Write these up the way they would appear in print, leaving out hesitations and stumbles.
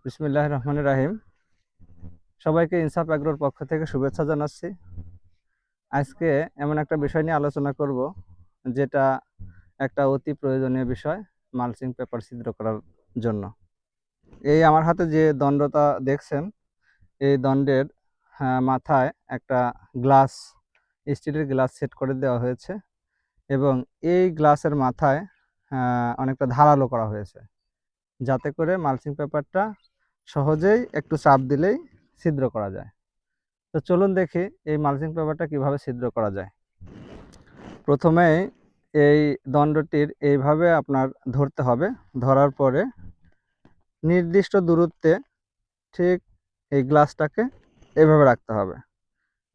বিসমিল্লাহির রহমানির রাহিম। সবাইকে ইনসাফ এগ্রোর পক্ষ থেকে শুভেচ্ছা জানাচ্ছি। আজকে এমন একটা বিষয় নিয়ে আলোচনা করব, যেটা একটা অতি প্রয়োজনীয় বিষয় মালচিং পেপার ছিদ্র করার জন্য। এই আমার হাতে যে দণ্ডটা দেখছেন, এই দণ্ডের মাথায় একটা গ্লাস, স্টিলের গ্লাস সেট করে দেওয়া হয়েছে এবং এই গ্লাসের মাথায় অনেকটা ধারালো করা হয়েছে, যাতে করে মালচিং পেপারটা সহজেই একটু চাপ দিলেই ছিদ্র করা যায়। তো চলুন দেখি এই মালচিং পেপারটা কিভাবে ছিদ্র করা যায়। প্রথমেই এই দণ্ডটির এইভাবে আপনার ধরতে হবে। ধরার পরে নির্দিষ্ট দূরত্বে ঠিক এই গ্লাসটাকে এভাবে রাখতে হবে।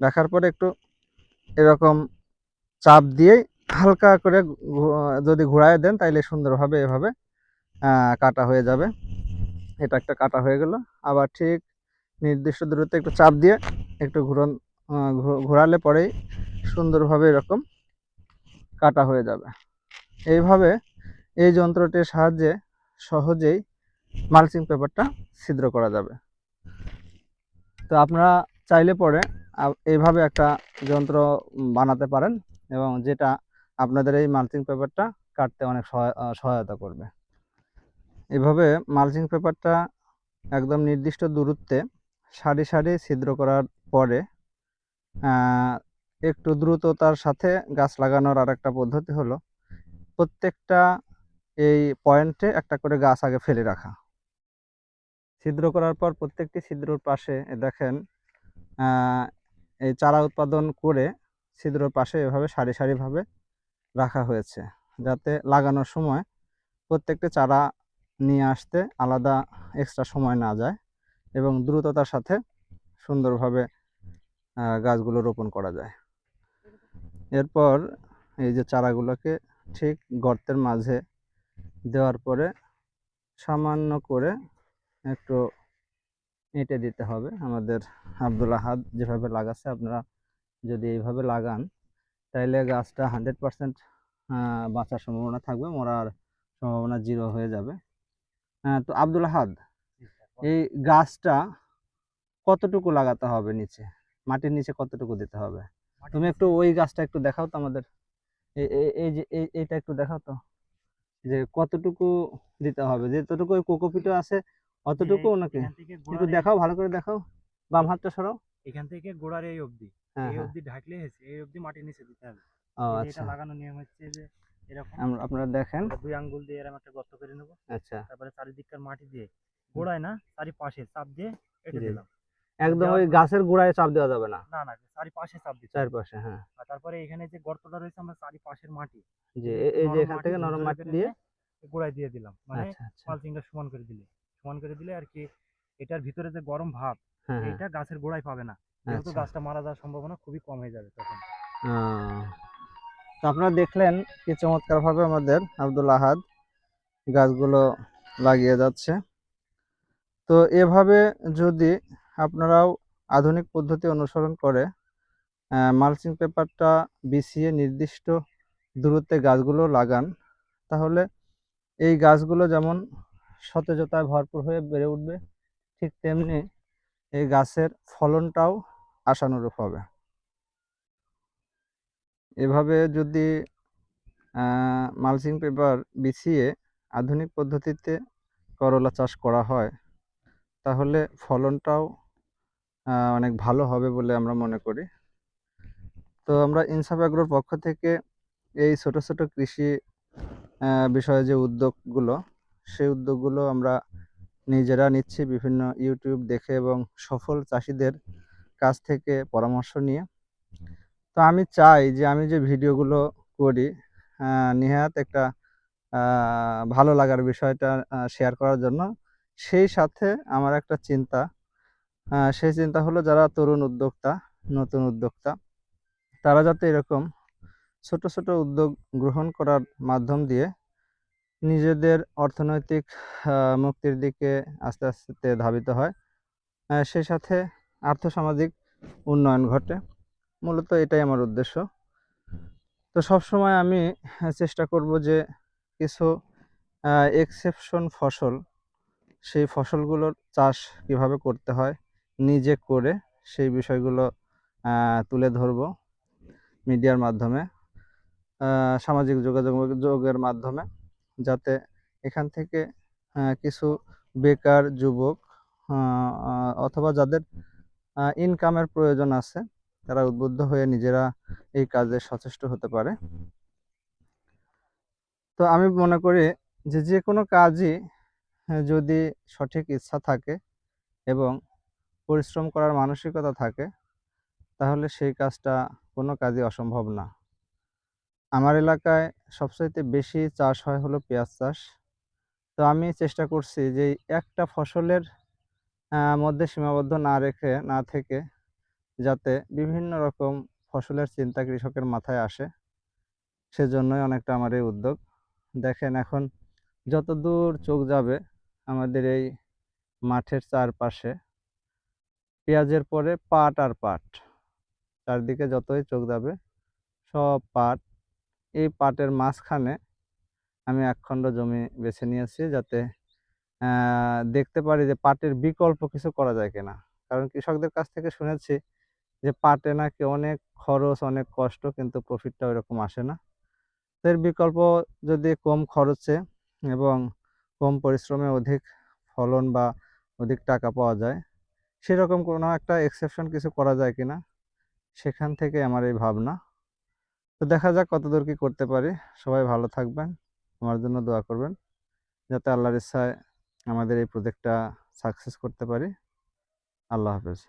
রাখার পরে একটু এরকম চাপ দিয়েই হালকা করে যদি ঘুরায় দেন, তাইলে সুন্দরভাবে এভাবে কাটা হয়ে যাবে। এটা একটা কাটা হয়ে গেল। আবার ঠিক নির্দিষ্ট দূরত্বে একটু চাপ দিয়ে একটু ঘোরালে পরেই সুন্দরভাবে এরকম কাটা হয়ে যাবে। এইভাবে এই যন্ত্রটির সাহায্যে সহজেই মালচিং পেপারটা ছিদ্র করা যাবে। তো আপনারা চাইলে পরে এইভাবে একটা যন্ত্র বানাতে পারেন, এবং যেটা আপনাদের এই মালচিং পেপারটা কাটতে অনেক সহায়তা করবে। এভাবে মালচিং পেপারটা একদম নির্দিষ্ট দূরত্বে সারি সারি ছিদ্র করার পরে একটু দ্রুততার সাথে গাছ লাগানোর আর একটা পদ্ধতি হলো, প্রত্যেকটা এই পয়েন্টে একটা করে গাছ আগে ফেলে রাখা। ছিদ্র করার পর প্রত্যেকটি ছিদ্রর পাশে দেখেন এই চারা উৎপাদন করে ছিদ্রর পাশে এভাবে সারি সারিভাবে রাখা হয়েছে, যাতে লাগানোর সময় প্রত্যেকটি চারা নিয়ে আসতে আলাদা এক্সট্রা সময় না যায় এবং দ্রুততার সাথে সুন্দরভাবে গাছগুলো রোপণ করা যায়। এরপর এই যে চারাগুলোকে ঠিক গর্তের মাঝে দেওয়ার পরে সামান্য করে একটু এঁটে দিতে হবে। আমাদের আব্দুল আহাদ যেভাবে লাগাচ্ছে, আপনারা যদি এইভাবে লাগান তাইলে গাছটা 100% বাঁচার সম্ভাবনা থাকবে, মরার সম্ভাবনা 0 হয়ে যাবে। তো আব্দুল আহাদ, এই গাছটা কতটুকু লাগাতে হবে নিচে, মাটির নিচে কতটুকু দিতে হবে? তুমি একটু ওই গাছটা একটু দেখাও তো আমাদের। এই যে এইটা একটু দেখাও তো, যে কতটুকু দিতে হবে, যেতটুকু ওই কোকোপিটে আছে অতটুকু নাকি? একটু দেখাও, ভালো করে দেখাও। বাম হাতটা সরাও। এখান থেকে গোড়ার এই অবধি, হ্যাঁ, এই হ্যাঁ। অবধি ঢাকলে হয়েছে, এই অবধি মাটির নিচে দিতে হবে। ও এই যে এটা আচ্ছা, লাগানোর নিয়ম হচ্ছে যে এরকম আপনারা দেখেন। আমরা 2 আঙ্গুল দিয়ে এরকম একটা গর্ত করে নেব। আচ্ছা, তারপরে চারিদিককার মাটি দিয়ে গোড়ায় না, চারিপাশে চাপ দিয়ে এঁটে জি, দিলাম। একদম দেওয়ার ওই পরে গাছের গোড়ায় চাপ দেওয়া যাবে না, না, না, চারিপাশে চাপ দিতে হবে। চারপাশে। হ্যাঁ, আর তারপরে এখানে যে গর্তটা রয়েছে আমরা চারিপাশের মাটি, জি, এই যে একটু এই যে নরম এখান মাটি থেকে নরম ঝুরঝুরে মাটি করে দিয়ে। নিয়ে গোড়ায় দিয়ে দিলাম। মানে আচ্ছা, আচ্ছা। মালচিংটা সমান করে দিলে আর কি এটার ভিতরে যে গরম ভাব হ্যাঁ, হ্যাঁ। এইটা গাছের গোড়ায় পাবে না, যেহেতু আচ্ছা। গাছটা মারা যাওয়ার সম্ভাবনা খুবই কম হয়ে যাবে তখন। তো আপনারা দেখলেন কি চমৎকারভাবে আমাদের আব্দুল আহাদ গাছগুলো লাগিয়ে যাচ্ছে। তো এভাবে যদি আপনারাও আধুনিক পদ্ধতি অনুসরণ করে মালচিং পেপারটা বিছিয়ে নির্দিষ্ট দূরত্বে গাছগুলো লাগান, তাহলে এই গাছগুলো যেমন সতেজতায় ভরপুর হয়ে বেড়ে উঠবে, ঠিক তেমনি এই গাছের ফলনটাও আশানুরূপ হবে। এভাবে যদি মালচিং পেপার বিছিয়ে আধুনিক পদ্ধতিতে করলা চাষ করা হয়, তাহলে ফলনটাও অনেক ভালো হবে বলে আমরা মনে করি। তো আমরা ইনসাফ এগ্রোর পক্ষ থেকে এই ছোট ছোট কৃষি বিষয়ে যে উদ্যোগগুলো, সেই উদ্যোগগুলো আমরা নিজেরা নিচ্ছি বিভিন্ন ইউটিউব দেখে এবং সফল চাষিদের কাছ থেকে পরামর্শ নিয়ে। তো আমি চাই যে আমি যে ভিডিওগুলো করি, নেহাত একটা ভালো লাগার বিষয়টা শেয়ার করার জন্য। সেই সাথে আমার একটা চিন্তা, সেই চিন্তা হলো যারা তরুণ উদ্যোক্তা, নতুন উদ্যোক্তা, তারা যাতে এরকম ছোট ছোট উদ্যোগ গ্রহণ করার মাধ্যম দিয়ে নিজেদের অর্থনৈতিক মুক্তির দিকে আস্তে আস্তে ধাবিত হয়, সেই সাথে আর্থসামাজিক উন্নয়ন ঘটে। মূলত এটাই আমার উদ্দেশ্য। তো সবসময় আমি চেষ্টা করব যে কিছু এক্সেপশন ফসল সেই ফসলগুলোর চাষ কিভাবে করতে হয় নিজে করে সেই বিষয়গুলো তুলে ধরবো মিডিয়ার মাধ্যমে, সামাজিক যোগাযোগের মাধ্যমে, যাতে এখান থেকে কিছু বেকার যুবক অথবা যাদের ইনকামের প্রয়োজন আছে তারা উদ্বুদ্ধ হয়ে নিজেরা এই কাজে সচেষ্ট হতে পারে। তো আমি মনে করি যে কোনো কাজই যদি সঠিক ইচ্ছা থাকে এবং পরিশ্রম করার মানসিকতা থাকে তাহলে সেই কাজটা কোনো কাজই অসম্ভব না। আমার এলাকায় সবচাইতে বেশি চাষ হয় হলো পেঁয়াজ চাষ। তো আমি চেষ্টা করছি যে এই একটা ফসলের মধ্যে সীমাবদ্ধ না থেকে যাতে বিভিন্ন রকম ফসলের চিন্তা কৃষকের মাথায় আসে, সেজন্যই অনেকটা আমার এই উদ্যোগ। দেখেন এখন যতদূর চোখ যাবে আমাদের এই মাঠের চারপাশে পেঁয়াজের পরে পাট আর পাট। চারদিকে যতই চোখ যাবে সব পাট। এই পাটের মাঝখানে আমি একখণ্ড জমি বেছে নিয়েছি যাতে দেখতে পারি যে পাটের বিকল্প কিছু করা যায় কিনা। কারণ কৃষকদের কাছ থেকে শুনেছি যে পাটে নাকি অনেক খরচ, অনেক কষ্ট, কিন্তু প্রফিটটা ওইরকম আসে না। তো এর বিকল্প যদি কম খরচে এবং কম পরিশ্রমে অধিক ফলন বা অধিক টাকা পাওয়া যায়, সেরকম কোনো একটা এক্সেপশন কিছু করা যায় কিনা, সেখান থেকে আমার এই ভাবনা। তো দেখা যাক কতদূর কি করতে পারি। সবাই ভালো থাকবেন, আমার জন্য দোয়া করবেন যাতে আল্লাহর ইচ্ছায় আমাদের এই প্রজেক্টটা সাকসেস করতে পারি। আল্লাহ হাফেজ।